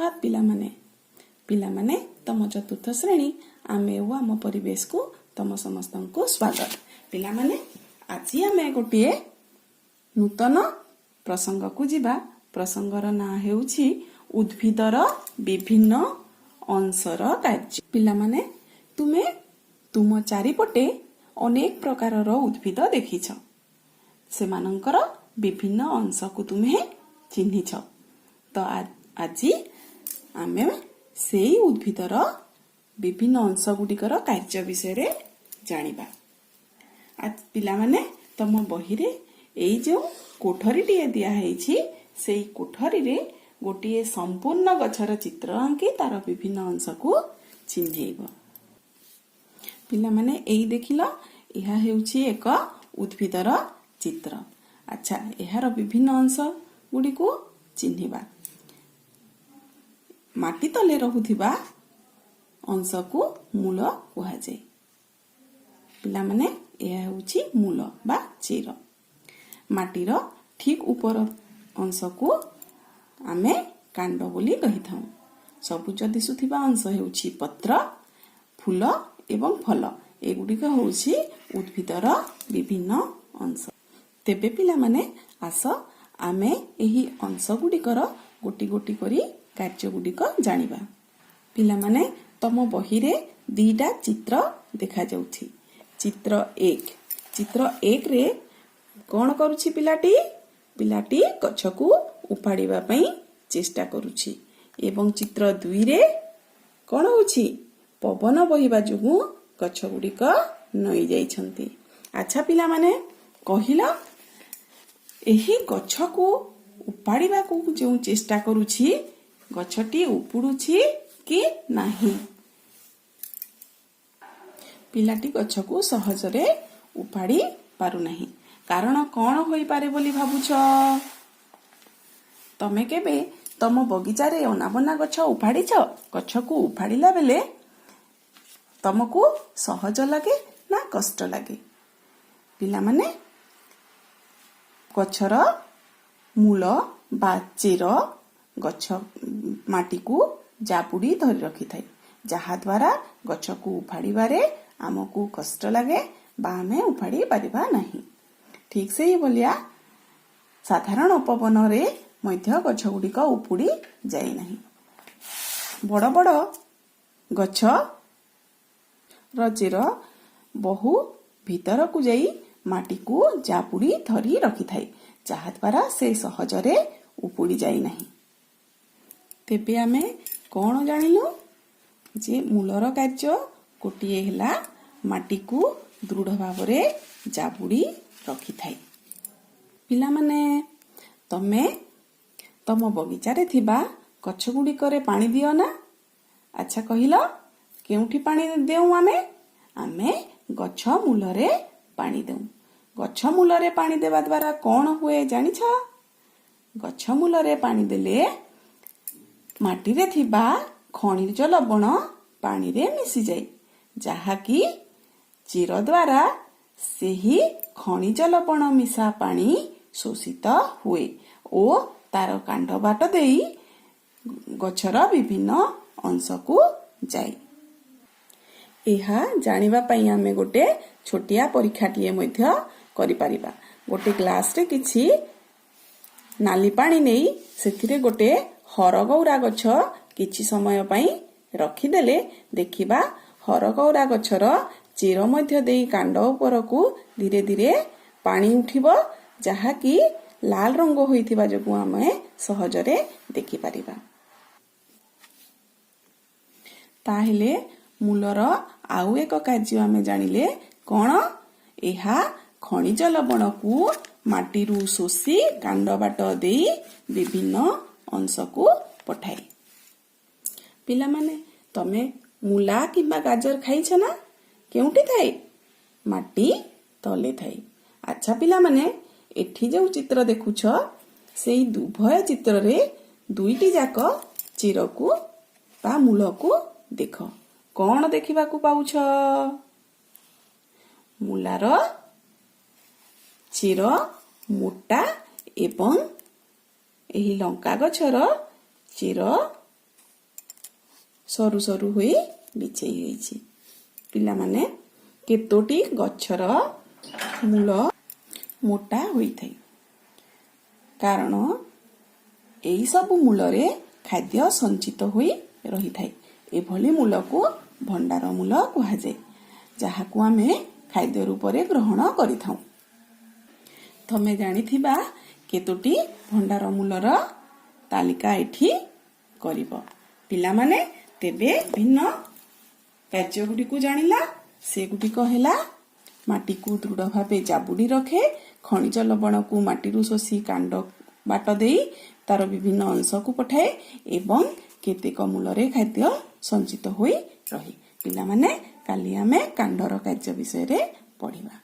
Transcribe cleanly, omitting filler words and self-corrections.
सुप्रभात पिलामाने तम चतुर्थ श्रेणी आमे ओ आम परिवेश को तम समस्त को स्वागत। पिलामाने आज आमे गोटे नूतन प्रसंग को जीवा। प्रसंगर ना हेउछि उद्भिदर विभिन्न अंशर कार्य। पिलामाने तुमे तुम चारिपटे अनेक प्रकारर उद्भिद देखिछ। सेमानंकर विभिन्न अंश को तुम्हें चिन्हिछ। तो आज आमे सेई उद्भिदर विभिन्न अंश गुडिकर कार्य विषय रे जानिबा। आज पिलामाने तम बही रे एई जो कोठरीटिए दिया हेछि सेई कोठरी रे गोटिए संपूर्ण गछर चित्र आंकी तार विभिन्न अंश को चिन्हैब। पिलामाने एई देखिलो एहा हेउछि एक उद्भिदर चित्र। अच्छा एहार विभिन्न अंश गुडी को चिन्हिबा। माटी तले रहुथिबा अंश को मूल कुहा जाय। पिलामाने एहा हेउछि मूल बा चेर। माटीर ठीक ऊपर अंश को आमे कांड बोली कहिथाउ। सबुज दिसुथिबा अंश हेउछि पत्र, फूल एवं फल। एगुडिक होउछि उद्भिदर विभिन्न अंश। तेबे पिलामाने आस आमे एही अंश गुडिकर गोटी गोटी करी कार्य गुडिक जानिबा। पिलामाने तम बही रे दीटा चित्र देखा जाउछि। चित्र 1 रे कोन करूछि पिलाटी गछकू उपाड़िबा पई चेष्टा करूछि। एवं चित्र 2 रे कोन होछि पवन बहिबा जुगु गछ गुडिक नई जाइछन्ति। अच्छा पिलामाने कहिला एही गछकू उपाड़िबा को जो चेष्टा करूछि गछटी उपुडुछि कि नाही। पिलाटी गछकू सहजरे उपाड़ी पारु नाही। कारण कोन होई पारे बोली भाबुछ? तमे केबे तम बगीचा रे अनाबना गछ उपाड़ीछ? गछकू उपाड़िला बेले तमको सहज लगे ना कष्ट लगे? पिलामाने गछर मूल बा चेर गछ माटी को जापुड़ी धरी रखी थाए, जहा द्वारा गछ को उपाड़िबारे आमको कष्ट लगे बा आमे उपाड़ी पारिबा नहीं। ठीक से ही बोलिया साधारण पवन रे मध्य गछ गुडिक उपुड़ी जाए नहीं। बड़ बड़ गछ रचेर बहु भीतर को जाई माटी को जापुड़ी धरी रखी थाए, जहा द्वारा से सहजरे उपुड़ी जाई नहीं। तेबे आमे कोन जानिलु जे मूलर कार्य गोटिए हेला माटी को दृढ़ भावरे जापुड़ी रखी थाए। पिलामाने तमे तम बगीचा रे थिबा गछ गुडिकरे पानी दियो ना? अच्छा कहिलो केउठी पानी देउ? आमे गछ मूलरे पानी देउ। गछ मूलरे पानी देवा द्वारा कोन हुए जानिछ? गछ मूलरे पानी देले माटी रे थिबा खनिज लवण पानी रे मिसी जाय, जहा कि चिर द्वारा सेही खनिज लवण मिसा पानी शोषित हुए ओ तार कांड बाट देई गछर विभिन्न अंश को जाय। एहा जानिबा पई आमे गोटे छोटिया परीक्षाटिए मध्य करि परिबा। गोटे ग्लास रे किछि नाली पानी नेई सेथिरे गोटे हरगौरा गछ किछि समय पई रखी देले देखिबा हरगौरा गछर चेर मध्य देई कांड ऊपर को धीरे धीरे पानी उठिबो, जहा कि लाल रंग होइथिबा जगु आमे सहजरे देखि परिबा। ताहेले मूलर आउ एक कार्य आमे जानिले कोन? एहा खनिज लवण को माटीरू शोषी कांड बाट देई विभिन्न अंश को पठाए। पिलामाने तमे मूला किबा गाजर खाइछ ना? केउठी थाए? माटी तले थाए। अच्छा पिलामाने एठी जो चित्र देखुछ सेई दुभय चित्र रे दुईटी जाक चिर को बा मूल को देख। कोन देखिबा को पाउछ? मूलार चिर मोटा एवं एही लंका गछर चिर ସରୁ ସରୁ ହୋଇ ବିଛେଇ ହୋଇଛି। ପିଲାମାନେ, କେତୋଟି ଗଛର ମୂଳ ମୋଟା ହୋଇଥାଏ? କାରଣ ଏହି ସବୁ ମୂଳରେ ଖାଦ୍ୟ ସଞ୍ଚିତ ହୋଇ ରହିଥାଏ। ଏଭଳି ମୂଳକୁ ଭଣ୍ଡାର ମୂଳ କୁହାଯାଏ, ଯାହାକୁ ଆମେ ଖାଦ୍ୟ ରୂପରେ ଗ୍ରହଣ କରିଥାଉ। ତମେ ଜାଣିଥିବା କେତୋଟି ଭଣ୍ଡାର ମୂଳର ତାଲିକା ଏଠି କରିବ। ପିଲାମାନେ, ତେବେ ଭିନ୍ନ କାର୍ଯ୍ୟଗୁଡ଼ିକୁ ଜାଣିଲା। ସେଗୁଡ଼ିକ ହେଲା, ମାଟିକୁ ଦୃଢ଼ ଭାବେ ଜାବୁଡ଼ି ରଖେ, ଖଣିଜ ଲବଣକୁ ମାଟିରୁ ଶୋଷି କାଣ୍ଡ ବାଟ ଦେଇ ତାର ବିଭିନ୍ନ ଅଂଶକୁ ପଠାଏ ଏବଂ କେତେକ ମୂଳରେ ଖାଦ୍ୟ ସଞ୍ଚିତ ହୋଇ ରହେ। ପିଲାମାନେ, କାଲି ଆମେ କାଣ୍ଡର କାର୍ଯ୍ୟ ବିଷୟରେ ପଢ଼ିବା।